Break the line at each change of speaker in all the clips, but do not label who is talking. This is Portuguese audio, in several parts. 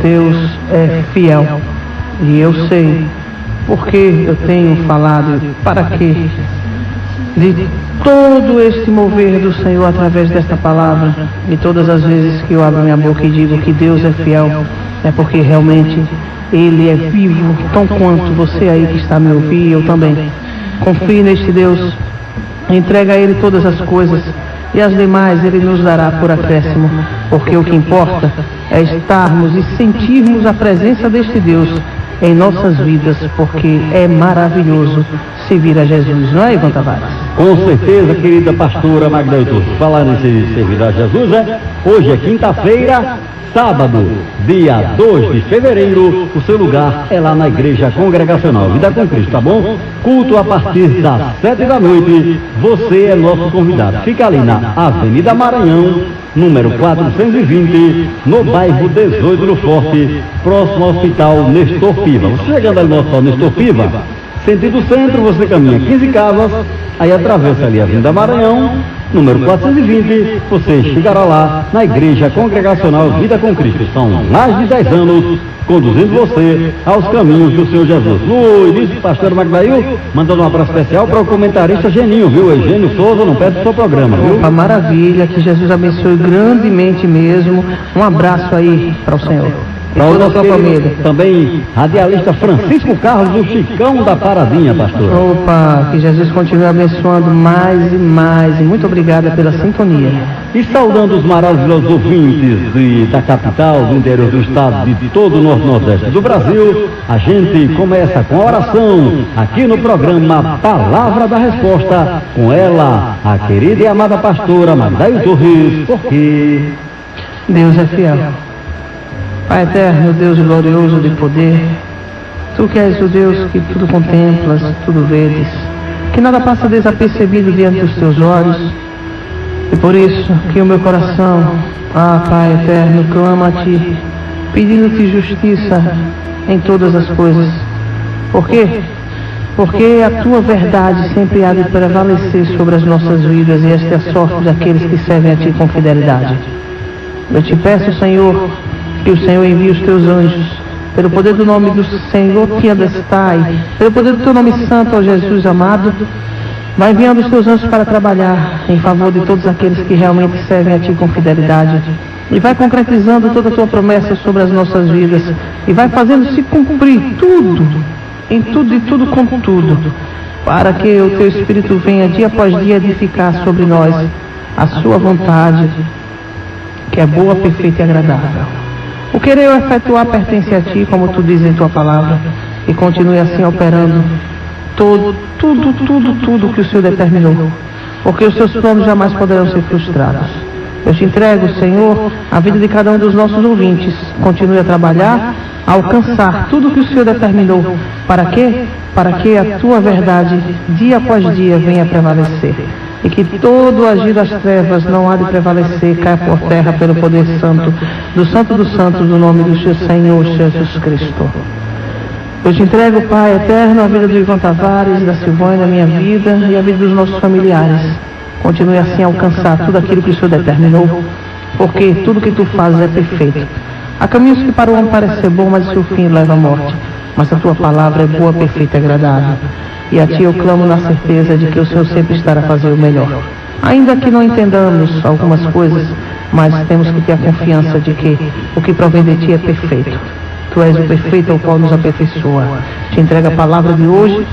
Deus é fiel. E eu sei porque eu tenho falado para quê de todo este mover do Senhor através desta palavra. E todas as vezes que eu abro minha boca e digo que Deus é fiel, é porque realmente Ele é vivo, tão quanto você aí que está me ouvindo, eu também. Confie neste Deus, entrega a Ele todas as coisas, e as demais Ele nos dará por acréscimo, porque o que importa é estarmos e sentirmos a presença deste Deus em nossas vidas, porque é maravilhoso servir a Jesus, não é, Ivan Tavares?
Com certeza, querida pastora Magda Iturris. Falar em servir a Jesus, hoje é quinta-feira, sábado, dia 2 de fevereiro, o seu lugar é lá na Igreja Congregacional Vida com Cristo, tá bom? Culto a partir das 7 da noite, você é nosso convidado. Fica ali na Avenida Maranhão, número 420, no bairro 18 do Forte, próximo ao Hospital Nestor Piva. Você chegando ali no Hospital Nestor Piva, sentido centro, você caminha 15 casas, aí atravessa ali a Avenida Maranhão, número 420, você chegará lá na Igreja Congregacional Vida com Cristo. São mais de 10 anos conduzindo você aos caminhos do Senhor Jesus. No início, pastor Magdail, mandando um abraço especial para o comentarista Geninho, viu? Eugênio Souza, não perde o seu programa, viu?
Opa, maravilha, que Jesus abençoe grandemente mesmo. Um abraço aí para o Senhor.
Para o nosso família. Também radialista Francisco Carlos, o Chicão da Paradinha, pastor.
Opa, que Jesus continue abençoando mais e mais. E muito obrigada pela sintonia.
E saudando os maravilhosos ouvintes da capital, do interior do estado, de todo o Nordeste do Brasil, a gente começa com a oração aqui no programa Palavra da Resposta, com ela, a querida e amada pastora Magda Iturris, porque
Deus é fiel. Pai eterno, Deus glorioso de poder, Tu que és o Deus que tudo contemplas, tudo vedes, que nada passa desapercebido diante dos Teus olhos, e por isso que o meu coração, Pai eterno, clama a Ti, pedindo-Te justiça em todas as coisas. Por quê? Porque a Tua verdade sempre há de prevalecer sobre as nossas vidas, e esta é a sorte daqueles que servem a Ti com fidelidade. Eu Te peço, Senhor, que o Senhor envie os Teus anjos, pelo poder do nome do Senhor que ainda está, pelo poder do Teu nome santo, ó Jesus amado, vai enviando os Teus anjos para trabalhar em favor de todos aqueles que realmente servem a Ti com fidelidade, e vai concretizando toda a Tua promessa sobre as nossas vidas, e vai fazendo-se cumprir tudo, em tudo e tudo com tudo, para que o Teu Espírito venha dia após dia edificar sobre nós a Sua vontade, que é boa, perfeita e agradável. O querer ou efetuar pertence a Ti, como Tu dizes em Tua palavra, e continue assim operando tudo que o Senhor determinou, porque os Teus planos jamais poderão ser frustrados. Eu Te entrego, Senhor, a vida de cada um dos nossos ouvintes. Continue a trabalhar, a alcançar tudo que o Senhor determinou. Para quê? Para que a Tua verdade, dia após dia, venha a prevalecer. E que todo agir das trevas não há de prevalecer, caia por terra pelo poder santo dos santos, do nome do seu Senhor Jesus Cristo. Eu Te entrego, Pai eterno, a vida do Ivan Tavares, da Silvânia, a minha vida e a vida dos nossos familiares. Continue assim a alcançar tudo aquilo que o Senhor determinou, porque tudo que Tu fazes é perfeito. Há caminhos que para o homem parecem ser bom, mas o seu fim leva à morte. Mas a Tua palavra é boa, perfeita e agradável. E a Ti eu clamo na certeza de que o Senhor sempre estará a fazer o melhor. Ainda que não entendamos algumas coisas, mas temos que ter a confiança de que o que provém de Ti é perfeito. Tu és o perfeito ao qual nos aperfeiçoa. Te entrego a palavra de hoje,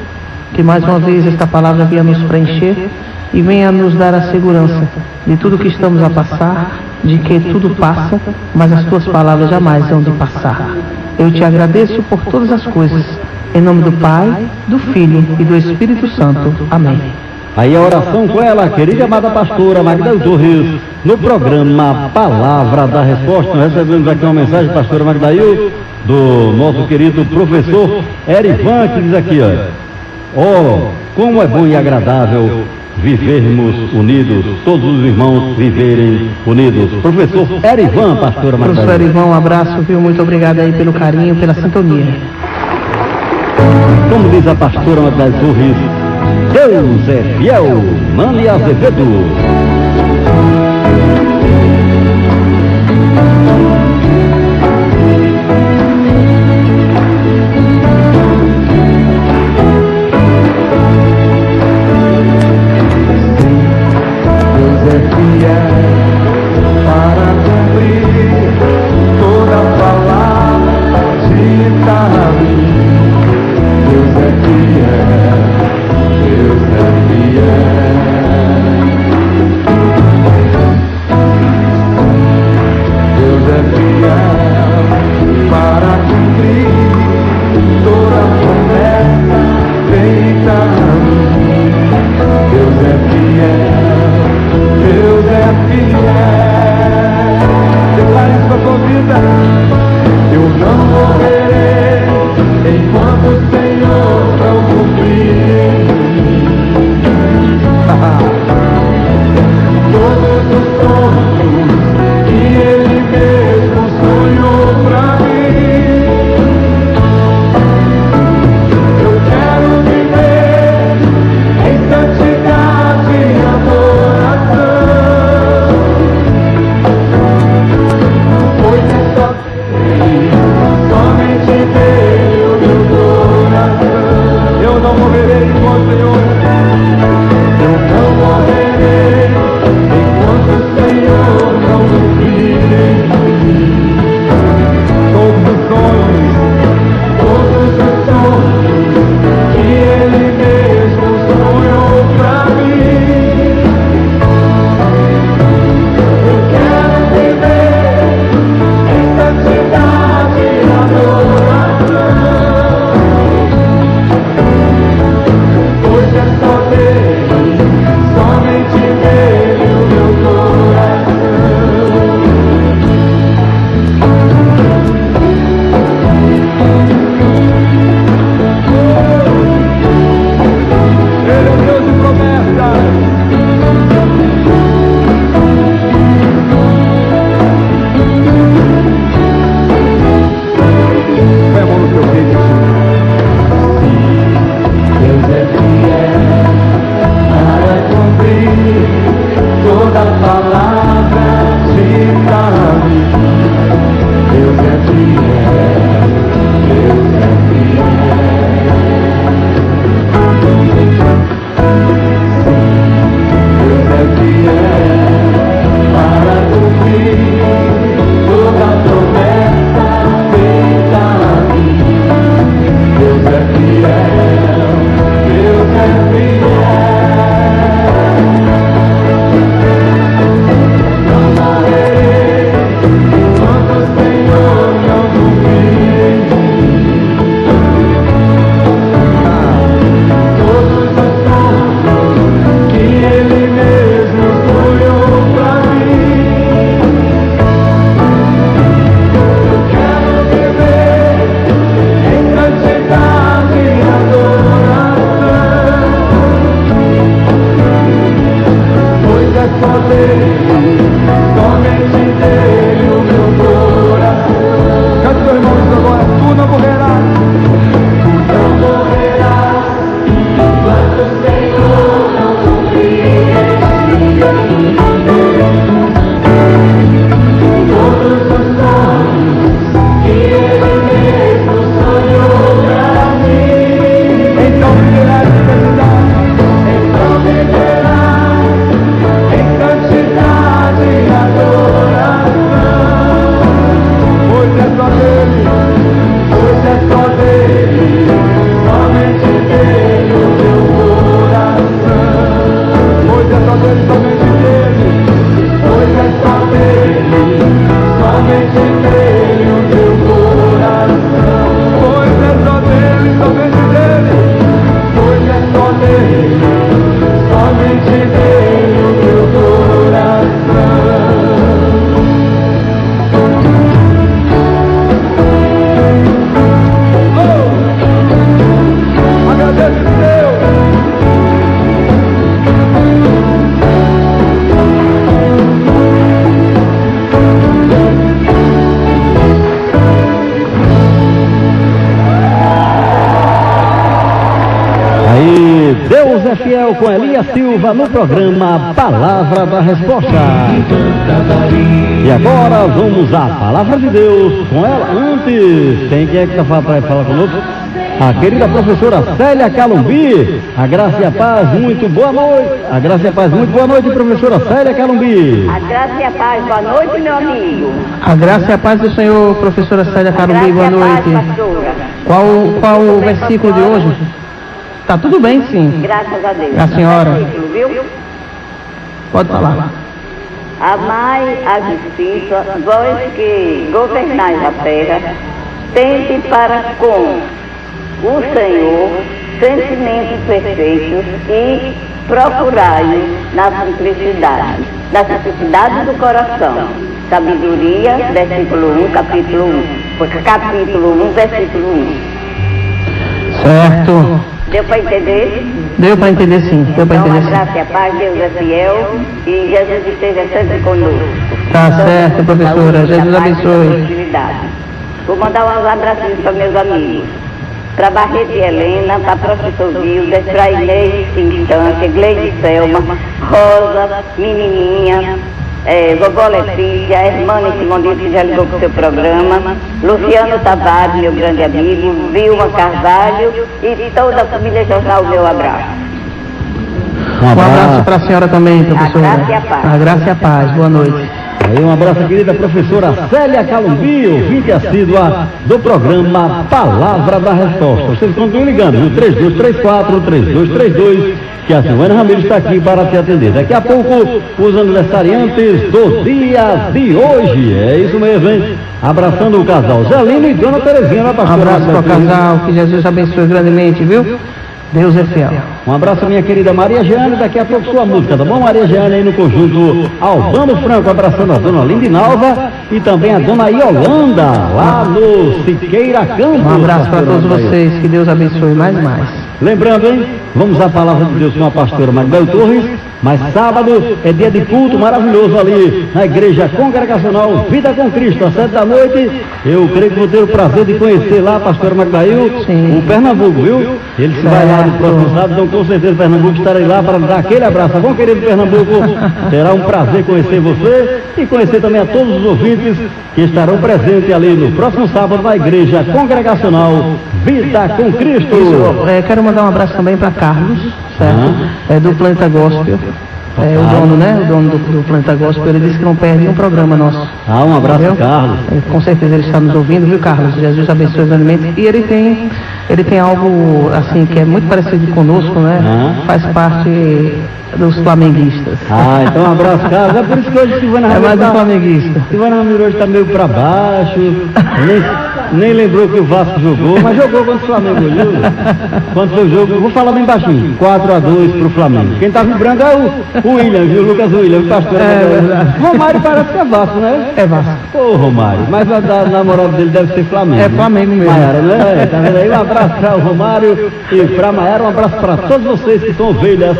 que mais uma vez esta palavra venha nos preencher e venha nos dar a segurança de tudo que estamos a passar, de que tudo passa, mas as Tuas palavras jamais hão de passar. Eu Te agradeço por todas as coisas. Em nome do Pai, do Filho e do Espírito Santo. Amém.
Aí a oração com ela, querida e amada pastora Magda Iturris, no programa Palavra da Resposta. Nós recebemos aqui uma mensagem, pastora Magdail, do nosso querido professor Erivan, que diz aqui, como é bom e agradável vivermos unidos, todos os irmãos viverem unidos. Professor Erivan, pastora Magdail.
Professor Erivan, um abraço, viu? Muito obrigado aí pelo carinho, pela sintonia.
Como diz a pastora Magda Iturris, Deus é fiel, Mane Azevedo. Deus é Fiel com Elias Silva no programa Palavra da Resposta. E agora vamos à Palavra de Deus com ela. Antes, quem é que está falando para falar conosco? A querida professora Célia Calumbi. A graça e a paz, muito boa noite. A graça e a paz, muito boa noite, professora Célia Calumbi.
A graça e a paz, boa noite, meu amigo.
A graça e a paz do Senhor, professora Célia Calumbi, boa noite. Qual o versículo de hoje? Tá tudo bem, sim.
Graças a Deus.
A senhora.
Viu?
Pode falar.
Amai a justiça, vós que governais a terra, tende para com o Senhor sentimentos perfeitos e procurai na simplicidade do coração. Sabedoria, versículo 1, capítulo 1, versículo 1.
Certo.
Deu para entender?
Deu para entender, sim. Deu para entender,
A
sim.
graça e a paz, Deus é fiel e Jesus esteja sempre conosco.
Tá certo, professora.
Saúde,
Jesus
paz e
abençoe.
prosperidade. Vou mandar uns abraços para meus amigos. Para Barreto e Helena, para professor Vildes, para Inês Instante, Gleide Selma, Rosa, Menininha, Vovó Letícia, Hermana Simone, que já ligou para o seu programa, Luciano Tavares, meu grande amigo, Vilma Carvalho e toda a família Jornal, meu abraço.
Um abraço para a senhora também, professora.
A graça e a paz.
A graça e a paz. Boa noite.
Aí um abraço à querida professora Célia Calumbi, ouvinte assídua do programa Palavra da Resposta. Vocês continuam ligando, no 3234-3232, que a Silvana Ramiro está aqui para te atender. Daqui a pouco, os aniversariantes do dia de hoje. É isso mesmo, hein? Abraçando o casal Zelino e Dona Terezinha, na pastora.
Um abraço para o casal, que Jesus abençoe grandemente, viu? Deus é fiel.
Um abraço à minha querida Maria Jeane, daqui a pouco sua música, tá bom, Maria Jeane, aí no conjunto Albano Franco, abraçando a dona Lindinalva e também a dona Iolanda, lá no Siqueira Campos.
Um abraço para todos vocês, que Deus abençoe mais e mais.
Lembrando, hein, vamos à palavra de Deus com a pastora Magdalena Torres, mas sábado é dia de culto maravilhoso ali na Igreja Congregacional Vida com Cristo, às 7 da noite. Eu creio que vou ter o prazer de conhecer lá a pastora Magdalena, o Pernambuco, viu? Ele se vai lá no próximo sábado, então com certeza Pernambuco estarei lá para dar aquele abraço. Tá bom, querido Pernambuco? Será um prazer conhecer você e conhecer também a todos os ouvintes que estarão presentes ali no próximo sábado na Igreja Congregacional Vida com Cristo.
Quero mandar um abraço também para Carlos, certo? Do Planeta Gospel. O dono, né? O dono do Planeta Gospel, ele disse que não perde um programa nosso.
Um abraço, entendeu? Carlos.
Com certeza ele está nos ouvindo, viu, Carlos? Jesus abençoe grandemente. E ele tem algo, assim, que é muito parecido conosco, né? Faz parte dos flamenguistas.
Então um abraço, Carlos. É por isso que hoje Silvana Ramiro
mais um flamenguista.
Silvana Ramiro hoje está meio para baixo, nem lembrou que o Vasco jogou, mas jogou contra o Flamengo, viu? Quando foi o jogo, vou falar bem baixinho, 4-2 pro Flamengo. Quem tá vibrando é o William, viu? Lucas William, o pastor. Romário parece que é Vasco, né?
É Vasco.
Ô, Romário, mas a namorada dele deve ser Flamengo.
É Flamengo mesmo.
Maiara, né? Tá vendo aí? Um abraço para o Romário e para a Maiara, um abraço para todos vocês que são ovelhas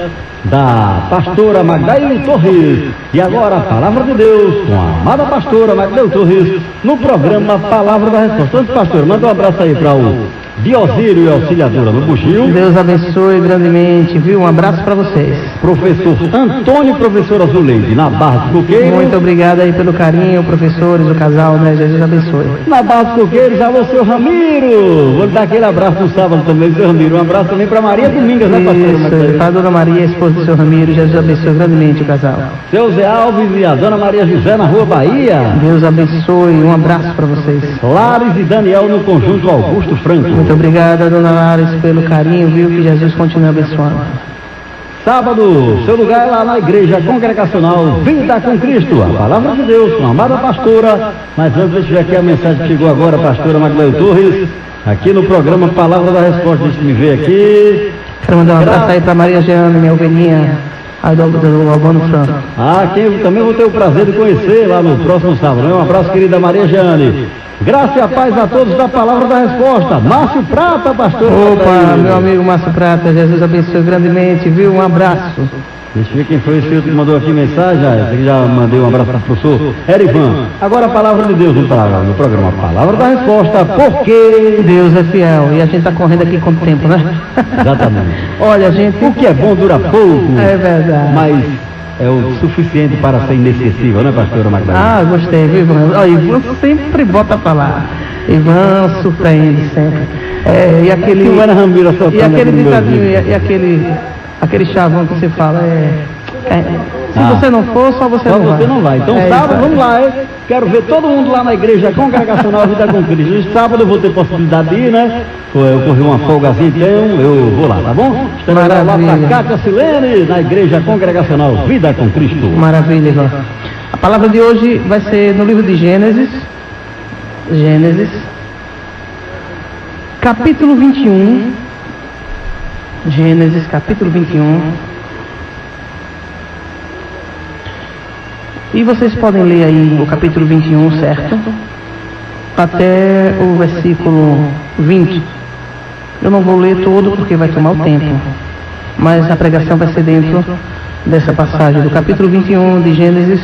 da pastora Magdalena Torres. E agora a palavra de Deus com a amada pastora Magdalena Torres no programa Palavra da Resposta. Antes, pastor, manda um abraço aí para o Diosírio e Auxiliadora no Buxil.
Deus abençoe grandemente, viu? Um abraço para vocês.
Professor Antônio e professora Zuleide, na Barra dos Coqueiros.
Muito obrigado aí pelo carinho, professores, o casal, né? Jesus abençoe.
Na Barra dos Coqueiros, alô, seu Ramiro. Vou dar aquele abraço no sábado também, seu Ramiro. Um abraço também para Maria Domingas, né, pastora?
Isso, para a dona Maria, esposa do seu Ramiro. Jesus abençoe grandemente o casal.
Seu Zé Alves e a dona Maria José na Rua Bahia.
Deus abençoe, um abraço para vocês.
Lares e Daniel no conjunto Augusto Franco.
Muito obrigada, dona Lares, pelo carinho, viu? Que Jesus continue abençoando.
Sábado, seu lugar é lá na Igreja Congregacional Vida com Cristo, a palavra de Deus, com a amada pastora. Mas antes, deixa eu ver aqui a mensagem que chegou agora, a pastora Magdalena Torres, aqui no programa Palavra da Resposta. Deixa eu ver aqui.
Quero mandar um abraço aí para Maria Jeane, minha ovelhinha, aí do Albano Franco.
Quem eu também vou ter o prazer de conhecer lá no próximo sábado. Um abraço, querida Maria Jeane. Graça e a paz a todos da Palavra da Resposta. Márcio Prata, pastor.
Opa, meu amigo Márcio Prata, Jesus abençoe grandemente, viu? Um abraço.
Deixa eu ver quem foi esse outro que mandou aqui mensagem. Esse aqui já mandei um abraço para o professor Erivan. Agora a Palavra de Deus no programa Palavra da Resposta, porque
Deus é fiel. E a gente está correndo aqui quanto tempo, né?
Exatamente.
Olha, gente,
o que é bom dura pouco.
É verdade.
Mas é o suficiente para ser inesquecível, né, pastora Magdalena?
Gostei, viu, Ivan? Ó, Ivan sempre bota pra lá. Ivan surpreende sempre. E aquele ditadinho, aquele chavão que você fala, se você não for, só você não vai.
Então sábado, vamos lá, quero ver todo mundo lá na Igreja Congregacional Vida com Cristo. E sábado eu vou ter possibilidade de ir, né? Eu corri uma folgazinha, então eu vou lá, tá bom? Estarei lá para Cátia Silene, na Igreja Congregacional Vida com Cristo.
Maravilha, Ivan. A palavra de hoje vai ser no livro de Gênesis, capítulo 21. Gênesis, capítulo 21. E vocês podem ler aí o capítulo 21, certo? Até o versículo 20. Eu não vou ler todo porque vai tomar o tempo. Mas a pregação vai ser dentro dessa passagem do capítulo 21 de Gênesis,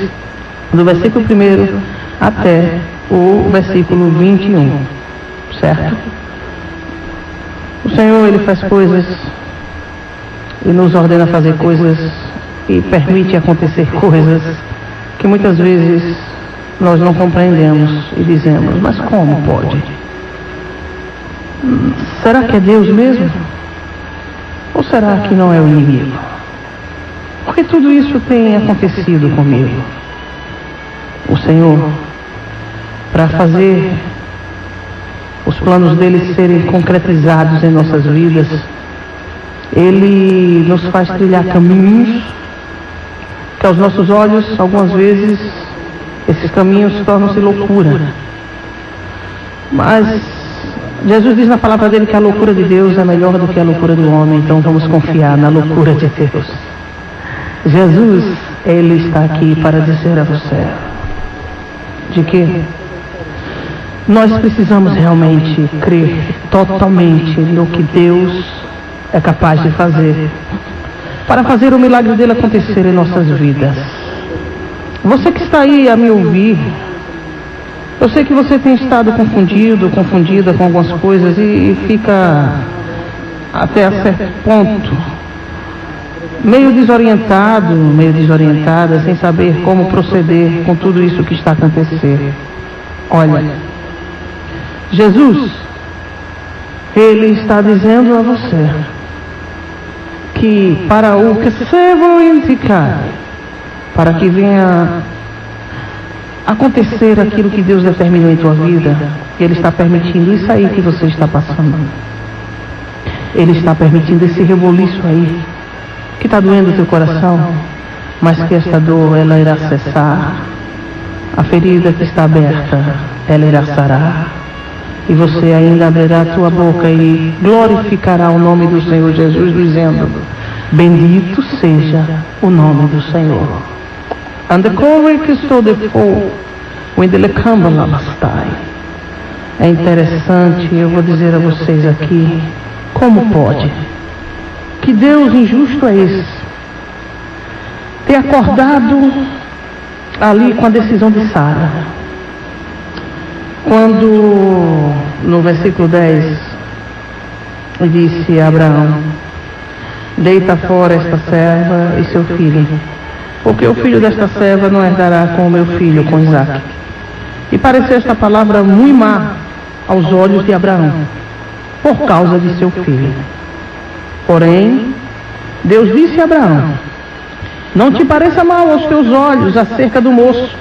do versículo 1 até o versículo 21. Certo? O Senhor, Ele faz coisas e nos ordena fazer coisas e permite acontecer coisas que muitas vezes nós não compreendemos e dizemos, mas como pode? Será que é Deus mesmo? Ou será que não é o inimigo? Porque tudo isso tem acontecido comigo. O Senhor, para fazer os planos dele serem concretizados em nossas vidas, Ele nos faz trilhar caminhos que aos nossos olhos, algumas vezes, esses caminhos tornam-se loucura. Mas Jesus diz na palavra dele que a loucura de Deus é melhor do que a loucura do homem, então vamos confiar na loucura de Deus. Jesus, Ele está aqui para dizer a você de que nós precisamos realmente crer totalmente no que Deus é capaz de fazer para fazer o milagre dele acontecer em nossas vidas. Você que está aí a me ouvir, eu sei que você tem estado confundida com algumas coisas e fica até a certo ponto meio desorientada, sem saber como proceder com tudo isso que está acontecendo. Olha, Jesus, Ele está dizendo a você que para o que se vou indicar, para que venha acontecer aquilo que Deus determinou em tua vida, Ele está permitindo isso aí que você está passando. Ele está permitindo esse reboliço aí, que está doendo o teu coração, mas que esta dor, ela irá cessar. A ferida que está aberta, ela irá sarar. E você ainda abrirá a tua boca e glorificará o nome do Senhor Jesus, dizendo, bendito seja o nome do Senhor. And the cover que estou depois, when the lecamba bastai. É interessante, eu vou dizer a vocês aqui, como pode? Que Deus injusto é esse? Ter acordado ali com a decisão de Sara. Quando, no versículo 10, disse a Abraão, deita fora esta serva e seu filho, porque o filho desta serva não herdará com o meu filho, com Isaque. E pareceu esta palavra muito má aos olhos de Abraão, por causa de seu filho. Porém, Deus disse a Abraão, não te pareça mal aos teus olhos acerca do moço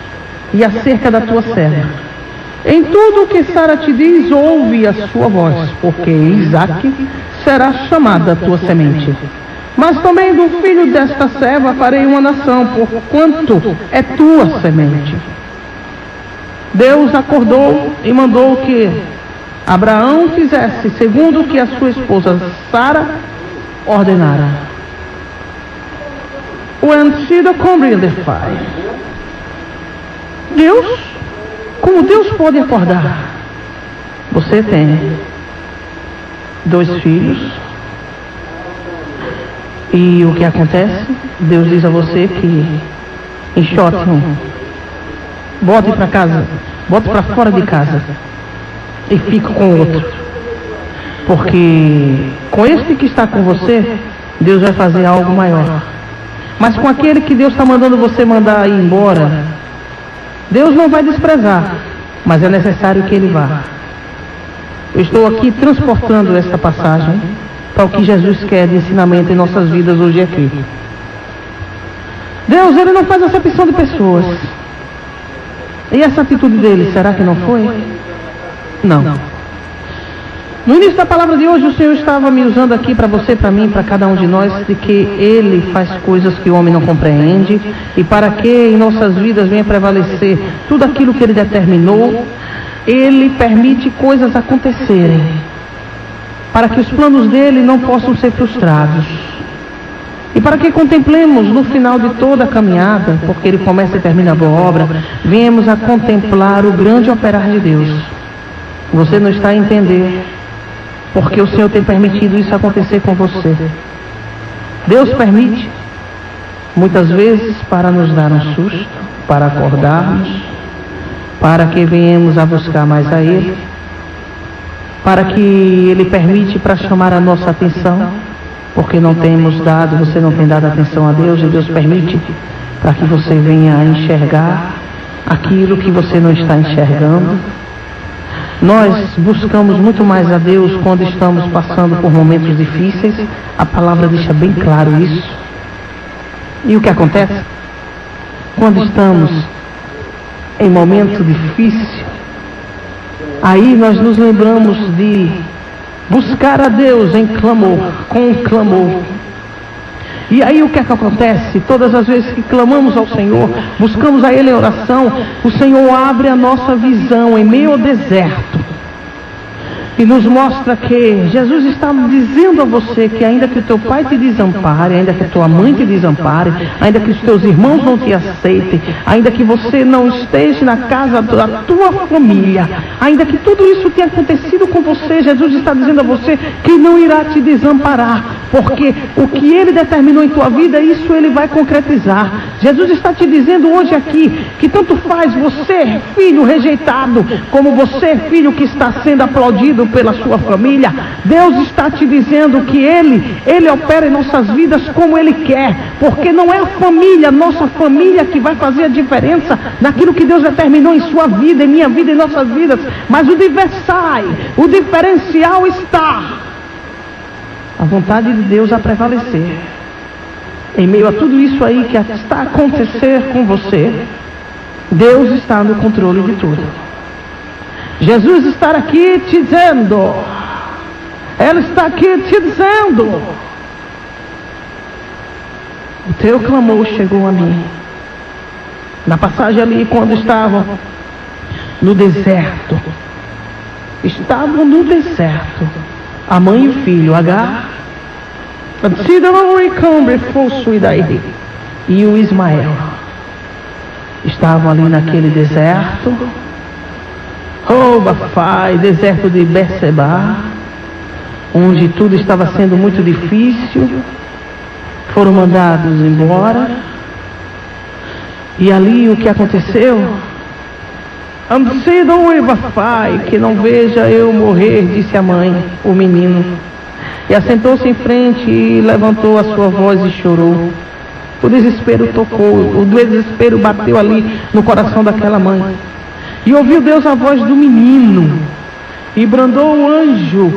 e acerca da tua serva. Em tudo o que Sara te diz, ouve a sua voz, porque Isaque será chamada a tua semente. Mas também do filho desta serva farei uma nação, porquanto é tua semente. Deus acordou e mandou que Abraão fizesse segundo o que a sua esposa Sara ordenara. When she compreended the fire. Deus, como Deus pode acordar? Você tem 2 filhos. E o que acontece? Deus diz a você que enxote um, bote para casa, bote para fora de casa e fique com o outro. Porque com este que está com você, Deus vai fazer algo maior. Mas com aquele que Deus está mandando você mandar ir embora, Deus não vai desprezar, mas é necessário que Ele vá. Eu estou aqui transportando esta passagem para o que Jesus quer de ensinamento em nossas vidas hoje aqui. Deus, Ele não faz acepção de pessoas. E essa atitude dele, será que não foi? Não. No início da palavra de hoje, o Senhor estava me usando aqui para você, para mim, para cada um de nós, de que Ele faz coisas que o homem não compreende, e para que em nossas vidas venha prevalecer tudo aquilo que Ele determinou, Ele permite coisas acontecerem, para que os planos dele não possam ser frustrados. E para que contemplemos no final de toda a caminhada, porque Ele começa e termina a boa obra, viemos a contemplar o grande operar de Deus. Você não está a entender porque o Senhor tem permitido isso acontecer com você. Deus permite, muitas vezes, para nos dar um susto, para acordarmos, para que venhamos a buscar mais a Ele, para que Ele permite para chamar a nossa atenção, porque não temos dado, você não tem dado atenção a Deus, e Deus permite para que você venha a enxergar aquilo que você não está enxergando. Nós buscamos muito mais a Deus quando estamos passando por momentos difíceis. A palavra deixa bem claro isso. E o que acontece? Quando estamos em momento difícil, aí nós nos lembramos de buscar a Deus em clamor, com clamor. E aí o que é que acontece? Todas as vezes que clamamos ao Senhor, buscamos a Ele em oração, o Senhor abre a nossa visão em meio ao deserto e nos mostra que Jesus está dizendo a você que ainda que o teu pai te desampare, ainda que a tua mãe te desampare, ainda que os teus irmãos não te aceitem, ainda que você não esteja na casa da tua família, ainda que tudo isso tenha acontecido com você, Jesus está dizendo a você que não irá te desamparar, porque o que Ele determinou em tua vida, isso Ele vai concretizar. Jesus está te dizendo hoje aqui que tanto faz você, filho rejeitado, como você, filho que está sendo aplaudido pela sua família. Deus está te dizendo que Ele opera em nossas vidas como Ele quer, porque não é a família, nossa família, que vai fazer a diferença naquilo que Deus determinou em sua vida, em minha vida, em nossas vidas, mas o diferencial está a vontade de Deus a prevalecer. Em meio a tudo isso aí que está a acontecer com você, Deus está no controle de tudo. Jesus está aqui te dizendo, Ele está aqui te dizendo, o teu clamor chegou a mim. Na passagem ali, quando estavam no deserto, a mãe e o filho, Agar, e o Ismael, estavam ali naquele deserto, deserto de Berseba, onde tudo estava sendo muito difícil. Foram mandados embora. E ali o que aconteceu? Que não veja eu morrer, disse a mãe, o menino. E assentou-se em frente e levantou a sua voz e chorou. O desespero tocou, o desespero bateu ali no coração daquela mãe. E ouviu Deus a voz do menino, e bradou o anjo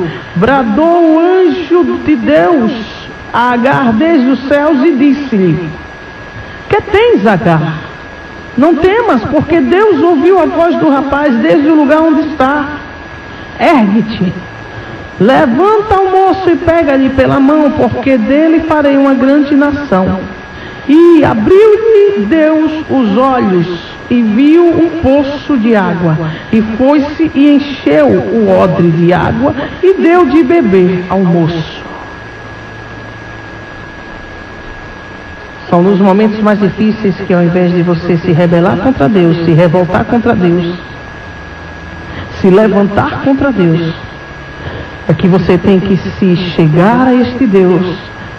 de Deus a Agar desde os céus e disse-lhe: que tens, Agar? Não temas, porque Deus ouviu a voz do rapaz desde o lugar onde está. Ergue-te, levanta o moço e pega-lhe pela mão, porque dele farei uma grande nação. E abriu-lhe Deus os olhos, e viu um poço de água, e foi-se e encheu o odre de água, e deu de beber ao moço. São nos momentos mais difíceis que, ao invés de você se rebelar contra Deus, se revoltar contra Deus, se levantar contra Deus, é que você tem que se chegar a este Deus,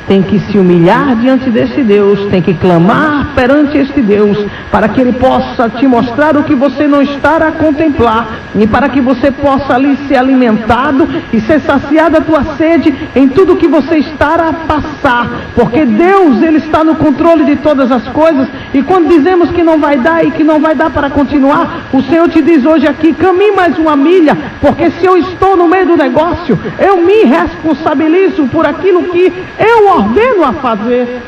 tem que se humilhar diante desse Deus, tem que clamar perante este Deus, para que Ele possa te mostrar o que você não está a contemplar, e para que você possa ali ser alimentado e ser saciado a tua sede em tudo que você está a passar, porque Deus, Ele está no controle de todas as coisas. E quando dizemos que não vai dar e que não vai dar para continuar, o Senhor te diz hoje aqui: caminhe mais uma milha, porque se eu estou no meio do negócio, eu me responsabilizo por aquilo que eu ordeno a fazer.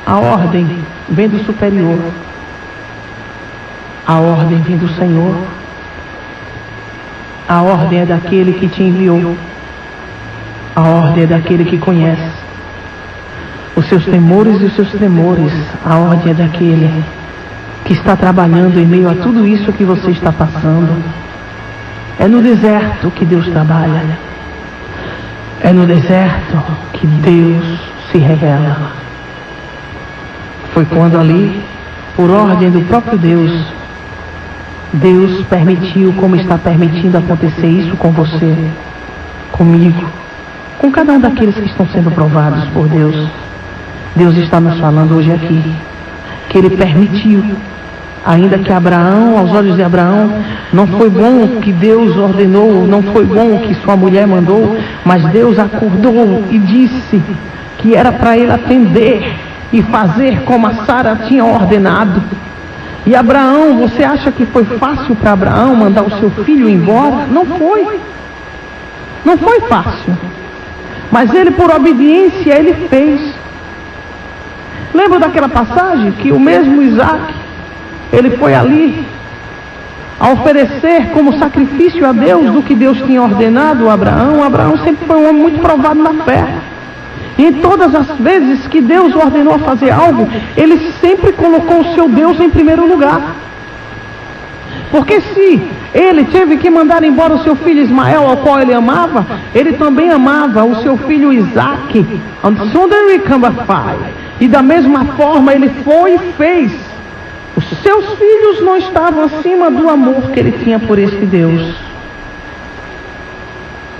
A ordem vem do superior, a ordem vem do Senhor, a ordem é daquele que te enviou, a ordem é daquele que conhece os seus temores e os seus tremores, a ordem é daquele que está trabalhando em meio a tudo isso que você está passando. É no deserto que Deus trabalha, é no deserto que Deus se revela. Foi quando ali, por ordem do próprio Deus, Deus permitiu, como está permitindo acontecer isso com você, comigo, com cada um daqueles que estão sendo provados por Deus. Deus está nos falando hoje aqui que Ele permitiu, ainda que Abraão, aos olhos de Abraão, não foi bom o que Deus ordenou, não foi bom o que sua mulher mandou, mas Deus acordou e disse que era para ele atender e fazer como a Sara tinha ordenado. E Abraão, você acha que foi fácil para Abraão mandar o seu filho embora? Não foi. Não foi fácil. Mas ele, por obediência, ele fez. Lembra daquela passagem que o mesmo Isaac, ele foi ali a oferecer como sacrifício a Deus do que Deus tinha ordenado a Abraão? Abraão sempre foi um homem muito provado na fé. E em todas as vezes que Deus o ordenou a fazer algo, ele sempre colocou o seu Deus em primeiro lugar. Porque se ele teve que mandar embora o seu filho Ismael, ao qual ele amava, ele também amava o seu filho Isaac. E da mesma forma ele foi e fez. Os seus filhos não estavam acima do amor que ele tinha por este Deus.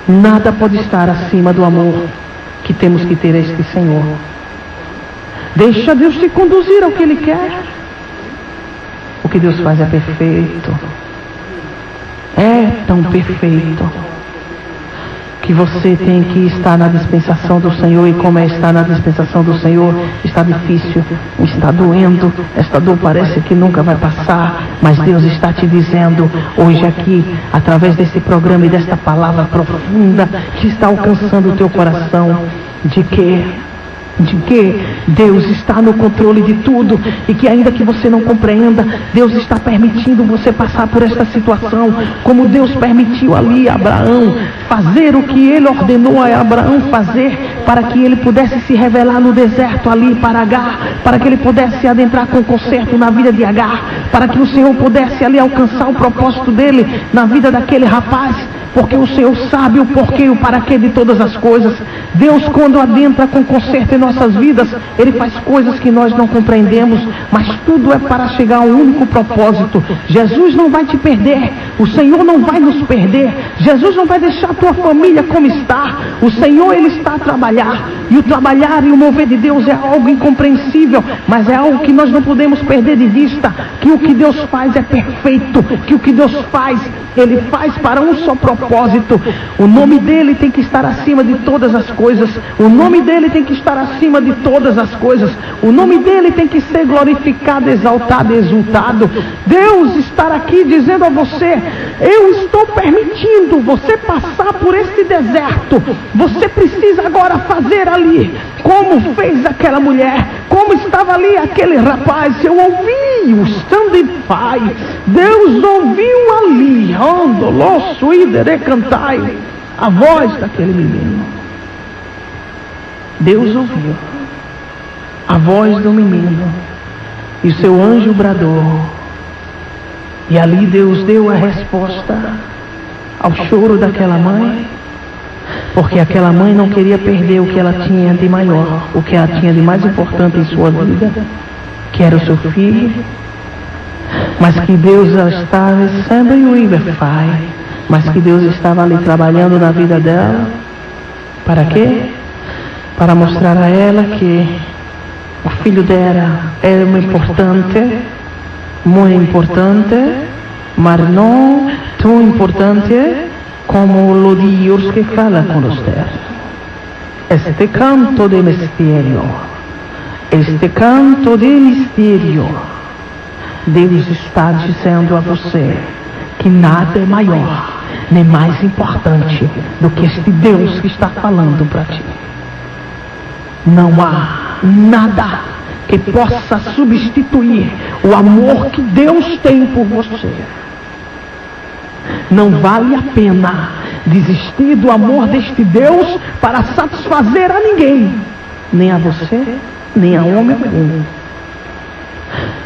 Nada pode estar acima do amor que temos que ter a este Senhor. Deixa Deus te conduzir ao que Ele quer. O que Deus faz é perfeito. É tão perfeito que você tem que estar na dispensação do Senhor. E como é estar na dispensação do Senhor? Está difícil, está doendo, esta dor parece que nunca vai passar, mas Deus está te dizendo hoje aqui, através desse programa e desta palavra profunda que está alcançando o teu coração, de que Deus está no controle de tudo, e que ainda que você não compreenda, Deus está permitindo você passar por esta situação, como Deus permitiu ali a Abraão fazer o que Ele ordenou a Abraão fazer, para que ele pudesse se revelar no deserto ali para Agar, para que ele pudesse adentrar com conserto na vida de Agar, para que o Senhor pudesse ali alcançar o propósito dele na vida daquele rapaz, porque o Senhor sabe o porquê e o para quê de todas as coisas. Deus, quando adentra com conserto em nossas vidas, Ele faz coisas que nós não compreendemos, mas tudo é para chegar a um único propósito. Jesus não vai te perder, o Senhor não vai nos perder, Jesus não vai deixar a tua família como está. O Senhor, Ele está a trabalhar, e o trabalhar e o mover de Deus é algo incompreensível, mas é algo que nós não podemos perder de vista, que o que Deus faz é perfeito, que o que Deus faz, Ele faz para um só propósito. O nome dele tem que estar acima de todas as coisas. O nome dele tem que estar acima de todas as coisas. O nome dele tem que ser glorificado, exaltado, exultado. Deus está aqui dizendo a você: eu estou permitindo você passar por esse deserto. Você precisa agora fazer ali como fez aquela mulher, como estava ali aquele rapaz. Eu ouvi o Standify. Deus ouviu ali, andolosso e cantai, a voz daquele menino. Deus ouviu a voz do menino, e seu anjo bradou, e ali Deus deu a resposta ao choro daquela mãe, porque aquela mãe não queria perder o que ela tinha de maior, o que ela tinha de mais importante em sua vida, que era o seu filho, mas que Deus estava sempre mas que Deus estava ali trabalhando na vida dela. Para quê? Para mostrar a ela que o filho dela era muito importante, mas não tão importante como o Deus que fala com você. Este canto de mistério, Deus está dizendo a você que nada é maior nem mais importante do que este Deus que está falando para ti. Não há nada que possa substituir o amor que Deus tem por você. Não vale a pena desistir do amor deste Deus para satisfazer a ninguém, nem a você, nem a homem algum.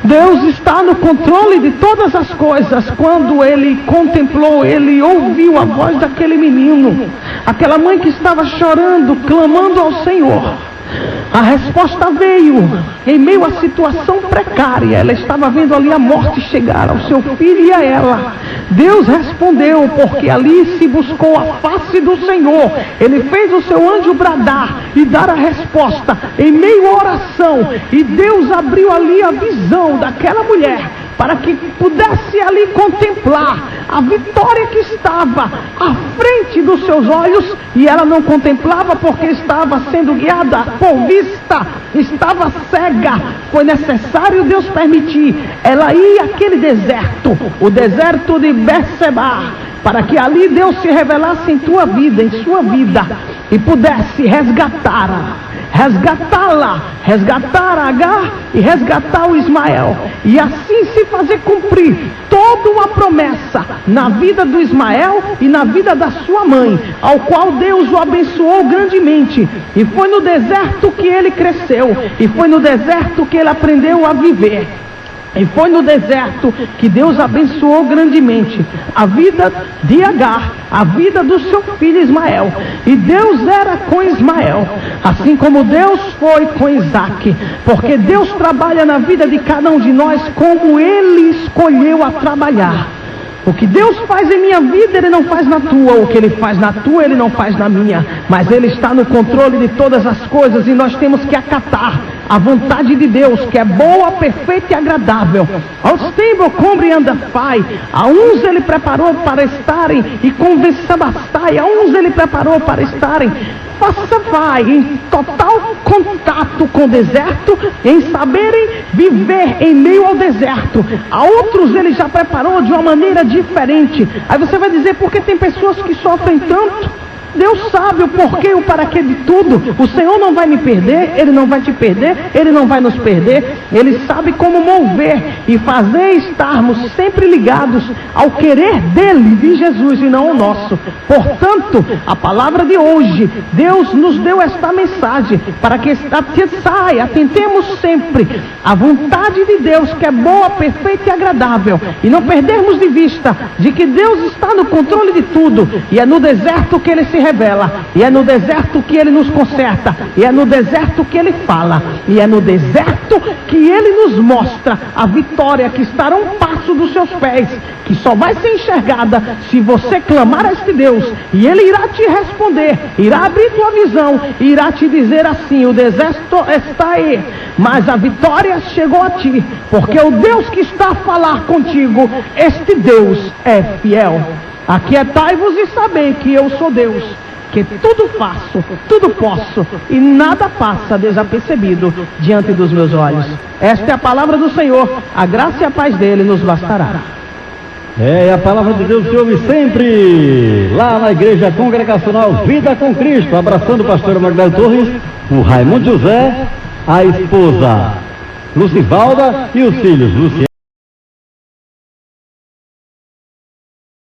Deus está no controle de todas as coisas. Quando ele contemplou, ele ouviu a voz daquele menino, aquela mãe que estava chorando, clamando ao Senhor. A resposta veio em meio à situação precária. Ela estava vendo ali a morte chegar ao seu filho e a ela. Deus respondeu, porque ali se buscou a face do Senhor. Ele fez o seu anjo bradar e dar a resposta em meio à oração. E Deus abriu ali a visão daquela mulher, para que pudesse ali contemplar a vitória que estava à frente dos seus olhos, e ela não contemplava porque estava sendo guiada por vista, estava cega. Foi necessário Deus permitir ela ir àquele deserto, o deserto de Berseba, para que ali Deus se revelasse em tua vida, em sua vida, e pudesse resgatá-la, resgatar Agar e resgatar o Ismael, e assim se fazer cumprir toda uma promessa na vida do Ismael e na vida da sua mãe, ao qual Deus o abençoou grandemente. E foi no deserto que ele cresceu, e foi no deserto que ele aprendeu a viver. E foi no deserto que Deus abençoou grandemente a vida de Agar, a vida do seu filho Ismael. E Deus era com Ismael, assim como Deus foi com Isaac, porque Deus trabalha na vida de cada um de nós como Ele escolheu a trabalhar. O que Deus faz em minha vida, Ele não faz na tua. O que Ele faz na tua, Ele não faz na minha. Mas Ele está no controle de todas as coisas, e nós temos que acatar a vontade de Deus, que é boa, perfeita e agradável. Aos tempos, cumbre anda pai. A uns Ele preparou para estarem e convença bastai. A uns Ele preparou para estarem vai em total contato com o deserto, em saberem viver em meio ao deserto. A outros Ele já preparou de uma maneira diferente. Aí você vai dizer, por que tem pessoas que sofrem tanto? Deus sabe o porquê e o para quê de tudo. O Senhor não vai me perder, Ele não vai te perder, Ele não vai nos perder. Ele sabe como mover e fazer estarmos sempre ligados ao querer dEle, de Jesus, e não ao nosso. Portanto, a palavra de hoje, Deus nos deu esta mensagem para que atentemos sempre à vontade de Deus, que é boa, perfeita e agradável, e não perdermos de vista de que Deus está no controle de tudo, e é no deserto que Ele se revela, e é no deserto que Ele nos conserta, e é no deserto que Ele fala, e é no deserto que Ele nos mostra a vitória que estará a um passo dos seus pés, que só vai ser enxergada se você clamar a este Deus, e Ele irá te responder, irá abrir tua visão, e irá te dizer assim: o deserto está aí, mas a vitória chegou a ti, porque o Deus que está a falar contigo, este Deus é fiel. Aquietai-vos e sabei que eu sou Deus, que tudo faço, tudo posso, e nada passa desapercebido diante dos meus olhos. Esta é a palavra do Senhor, a graça e a paz dele nos bastará.
É a palavra de Deus se ouve sempre lá na Igreja Congregacional Vida com Cristo, abraçando o pastor Magdalena Torres, o Raimundo José, a esposa Lucivalda e os filhos Luciano.